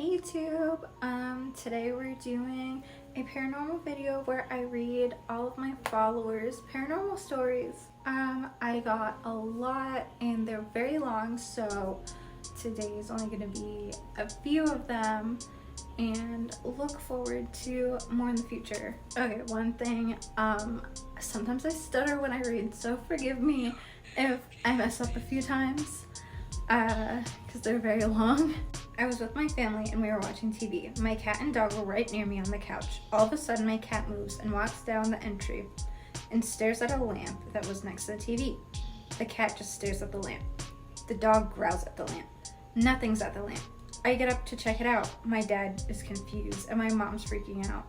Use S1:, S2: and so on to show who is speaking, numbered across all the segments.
S1: Hey YouTube, today we're doing a paranormal video where I read all of my followers' paranormal stories. I got a lot and they're very long, so today is only going to be a few of them and look forward to more in the future. Okay, one thing, sometimes I stutter when I read, so forgive me if I mess up a few times because they're very long. I was with my family and we were watching TV. My cat and dog were right near me on the couch. All of a sudden, my cat moves and walks down the entry and stares at a lamp that was next to the TV. The cat just stares at the lamp. The dog growls at the lamp. Nothing's at the lamp. I get up to check it out. My dad is confused and my mom's freaking out.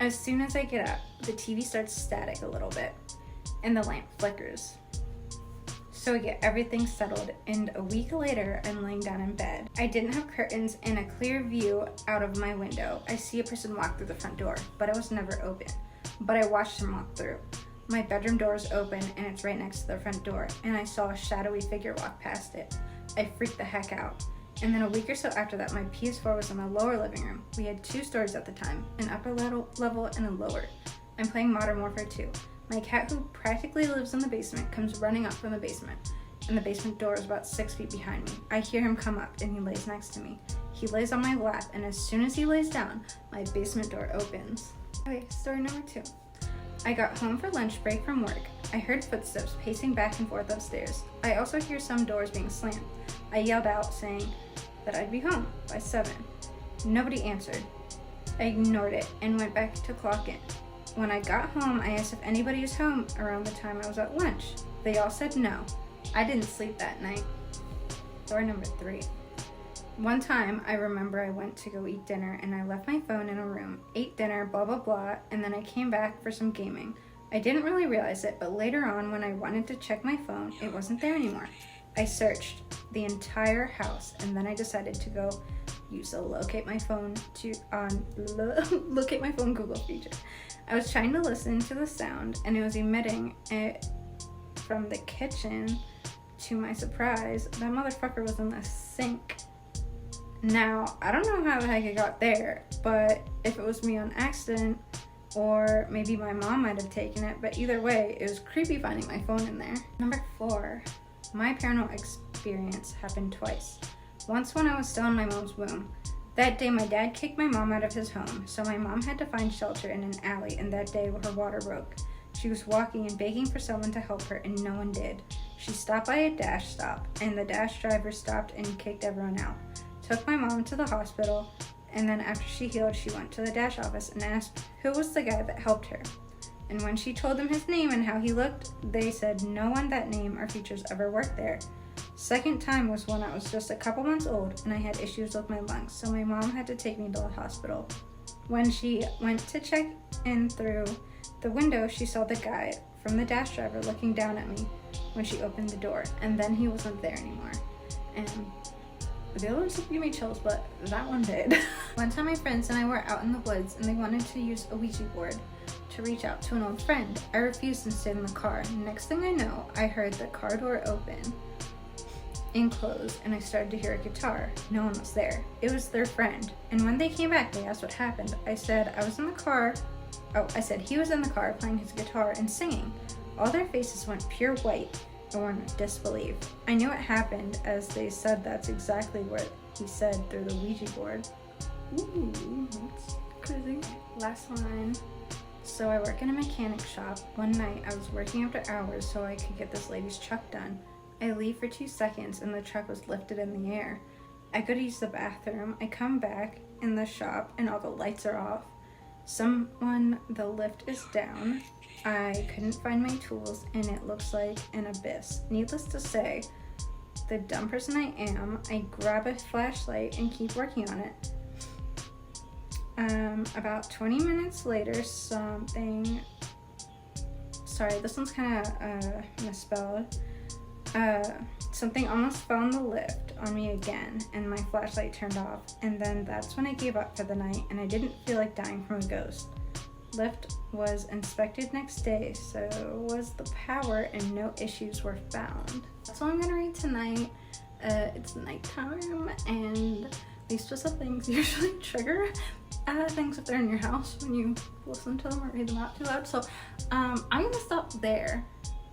S1: As soon as I get up, the TV starts static a little bit and the lamp flickers. So I get everything settled, and a week later, I'm laying down in bed. I didn't have curtains and a clear view out of my window. I see a person walk through the front door, but it was never open. But I watched him walk through. My bedroom door is open, and it's right next to the front door, and I saw a shadowy figure walk past it. I freaked the heck out. And then a week or so after that, my PS4 was in the lower living room. We had two stories at the time, an upper level and a lower. I'm playing Modern Warfare 2. My cat, who practically lives in the basement, comes running up from the basement, and the basement door is about 6 feet behind me. I hear him come up, and he lays next to me. He lays on my lap, and as soon as he lays down, my basement door opens. Okay, story number 2. I got home for lunch break from work. I heard footsteps pacing back and forth upstairs. I also hear some doors being slammed. I yelled out, saying that I'd be home by 7. Nobody answered. I ignored it and went back to clock in. When I got home, I asked if anybody was home around the time I was at lunch. They all said no. I didn't sleep that night. Story number 3. One time, I remember I went to go eat dinner and I left my phone in a room, ate dinner, blah blah blah, and then I came back for some gaming. I didn't really realize it, but later on when I wanted to check my phone, it wasn't there anymore. I searched the entire house and then I decided to go use the locate my phone Google feature. I was trying to listen to the sound and it was emitting it from the kitchen. To my surprise, that motherfucker was in the sink. Now, I don't know how the heck it got there, but if it was me on accident or maybe my mom might have taken it, but either way, it was creepy finding my phone in there. Number 4, my paranormal experience happened twice. Once when I was still in my mom's womb. That day, my dad kicked my mom out of his home, so my mom had to find shelter in an alley, and that day her water broke. She was walking and begging for someone to help her, and no one did. She stopped by a dash stop, and the dash driver stopped and kicked everyone out. Took my mom to the hospital, and then after she healed, she went to the dash office and asked who was the guy that helped her. And when she told them his name and how he looked, they said no one that name or features ever worked there. Second time was when I was just a couple months old and I had issues with my lungs, so my mom had to take me to the hospital. When she went to check in through the window, she saw the guy from the dash driver looking down at me when she opened the door, and then he wasn't there anymore. And the other ones didn't give me chills, but that one did. One time my friends and I were out in the woods and they wanted to use a Ouija board to reach out to an old friend. I refused and stayed in the car. Next thing I know, I heard the car door open and closed, and I started to hear a guitar. No one was there. It was their friend. And when they came back, they asked what happened. I said he was in the car playing his guitar and singing. All their faces went pure white and were in disbelief. I knew it happened as they said that's exactly what he said through the Ouija board. Ooh, that's crazy. Last line. So I work in a mechanic shop. One night I was working after hours so I could get this lady's truck done. I leave for 2 seconds and the truck was lifted in the air. I go to use the bathroom. I come back in the shop and all the lights are off. The lift is down. I couldn't find my tools and it looks like an abyss. Needless to say, the dumb person I am, I grab a flashlight and keep working on it. About 20 minutes later, this one's kind of misspelled. Something almost fell on the lift on me again and my flashlight turned off, and then that's when I gave up for the night and I didn't feel like dying from a ghost. Lift was inspected next day, so was the power, and no issues were found. That's all I'm gonna read tonight. It's nighttime and these specific things usually trigger things if they're in your house when you listen to them or read them out too loud. So I'm gonna stop there.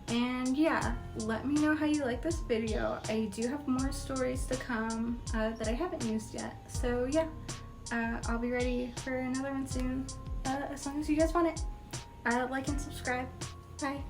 S1: And yeah, let me know how you like this video. I do have more stories to come that I haven't used yet. So yeah, I'll be ready for another one soon, as long as you guys want it. Like and subscribe. Bye.